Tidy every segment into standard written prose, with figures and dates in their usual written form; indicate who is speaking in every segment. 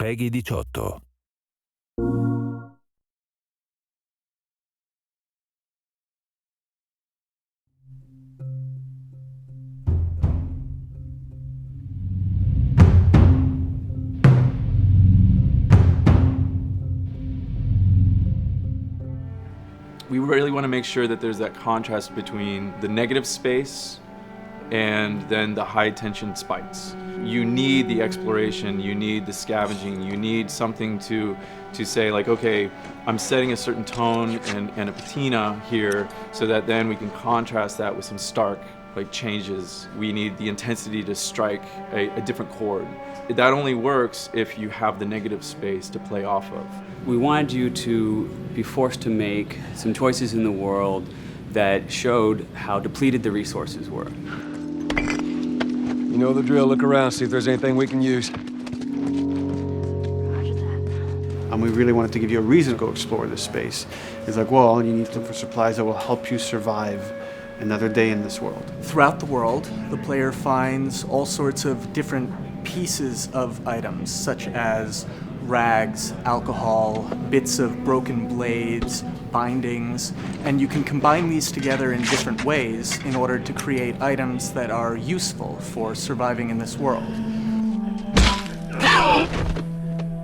Speaker 1: Peggy 18.
Speaker 2: We really want to make sure that there's that contrast between the negative space and then the high tension spikes. You need the exploration, you need the scavenging, you need something to say like, okay, I'm setting a certain tone and a patina here so that then we can contrast that with some stark like changes. We need the intensity to strike a different chord. That only works if you have the negative space to play off of.
Speaker 3: We wanted you to be forced to make some choices in the world that showed how depleted the resources were.
Speaker 4: You know the drill. Look around, see if there's anything we can use.
Speaker 5: And we really wanted to give you a reason to go explore this space. It's like, well, you need to look for supplies that will help you survive another day in this world.
Speaker 6: Throughout the world, the player finds all sorts of different pieces of items, such as rags, alcohol, bits of broken blades, bindings, and you can combine these together in different ways in order to create items that are useful for surviving in this world.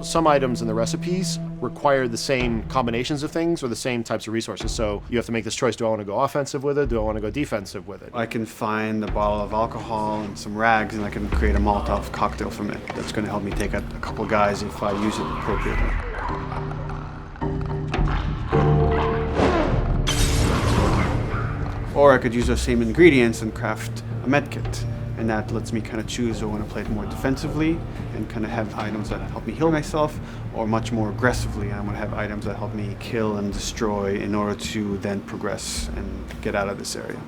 Speaker 7: Some items in the recipes require the same combinations of things or the same types of resources. So you have to make this choice. Do I want to go offensive with it? Do I want to go defensive with it?
Speaker 5: I can find a bottle of alcohol and some rags, and I can create a Molotov cocktail from it. That's going to help me take out a couple guys if I use it appropriately. Or I could use those same ingredients and craft a medkit. And that lets me kind of choose, do I want to play it more defensively and kind of have items that help me heal myself, or much more aggressively, I'm going to have items that help me kill and destroy in order to then progress and get out of this area.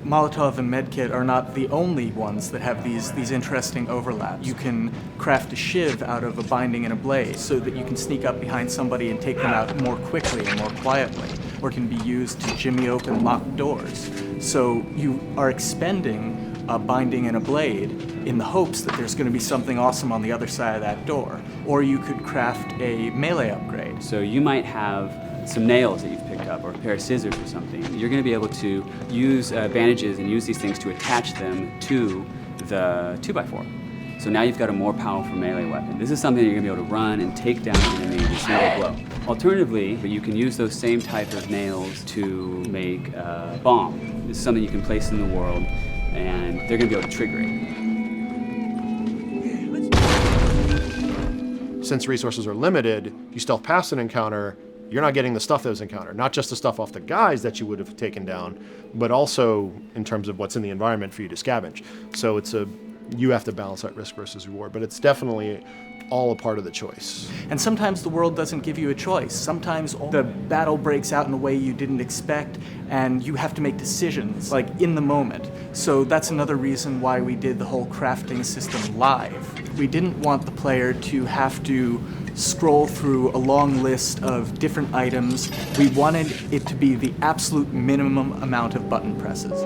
Speaker 6: Molotov and medkit are not the only ones that have these interesting overlaps. You can craft a shiv out of a binding and a blade so that you can sneak up behind somebody and take them out more quickly and more quietly, or it can be used to jimmy open locked doors. So you are expending a binding and a blade in the hopes that there's going to be something awesome on the other side of that door. Or you could craft a melee upgrade.
Speaker 3: So you might have some nails that you've picked up or a pair of scissors or something. You're going to be able to use bandages and use these things to attach them to the 2x4. So now you've got a more powerful melee weapon. This is something you're going to be able to run and take down an enemy in a single blow. Alternatively, you can use those same type of nails to make a bomb. This is something you can place in the world, and they're going to be able to trigger it.
Speaker 7: Since resources are limited, you stealth past an encounter, you're not getting the stuff that was encountered. Not just the stuff off the guys that you would have taken down, but also in terms of what's in the environment for you to scavenge. So you have to balance that risk versus reward, but it's definitely all a part of the choice.
Speaker 6: And sometimes the world doesn't give you a choice. Sometimes the battle breaks out in a way you didn't expect, and you have to make decisions, like in the moment. So that's another reason why we did the whole crafting system live. We didn't want the player to have to scroll through a long list of different items. We wanted it to be the absolute minimum amount of button presses.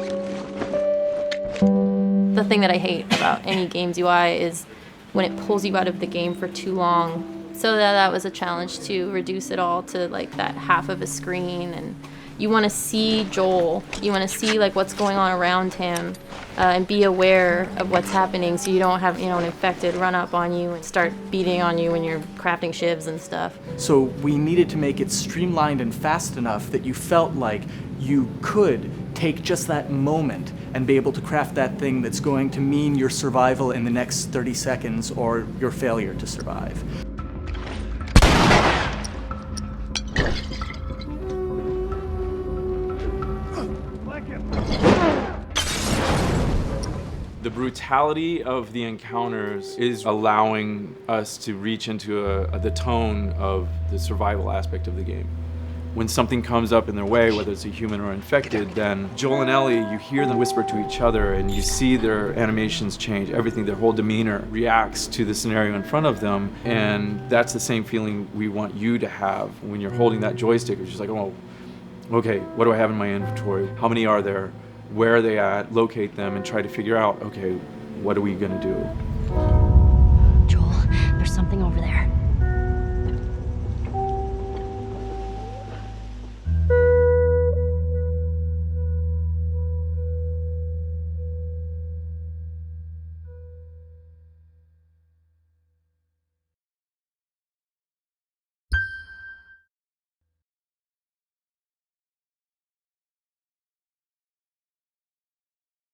Speaker 8: The thing that I hate about any game's UI is when it pulls you out of the game for too long. So that was a challenge to reduce it all to like that half of a screen. And you want to see Joel. You want to see like what's going on around him and be aware of what's happening so you don't have an infected run up on you and start beating on you when you're crafting shivs and stuff.
Speaker 6: So we needed to make it streamlined and fast enough that you felt like you could take just that moment and be able to craft that thing that's going to mean your survival in the next 30 seconds or your failure to survive.
Speaker 2: The brutality of the encounters is allowing us to reach into the tone of the survival aspect of the game. When something comes up in their way, whether it's a human or infected, then Joel and Ellie, you hear them whisper to each other and you see their animations change. Everything, their whole demeanor reacts to the scenario in front of them. And that's the same feeling we want you to have when you're holding that joystick. It's just like, oh, okay, what do I have in my inventory? How many are there? Where are they at? Locate them and try to figure out, okay, what are we gonna do?